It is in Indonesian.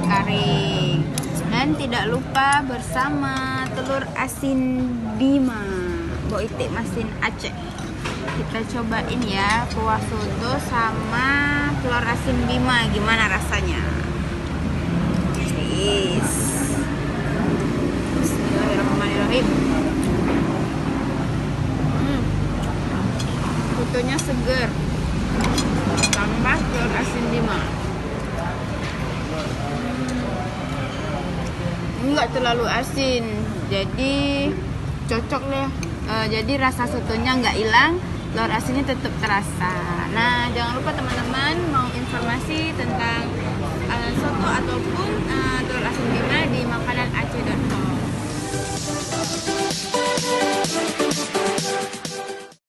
kari. Dan tidak lupa bersama telur asin Bima, Boitik Masin Aceh. Kita cobain ya kuah soto sama telur asin Bima, gimana rasanya? Bismillahirrahmanirrahim. Sotonya seger, tambah telur asin Bima. Enggak terlalu asin, jadi cocok deh. Jadi rasa sotonya nggak hilang, telur asinnya tetap terasa. Nah, jangan lupa teman-teman mau informasi tentang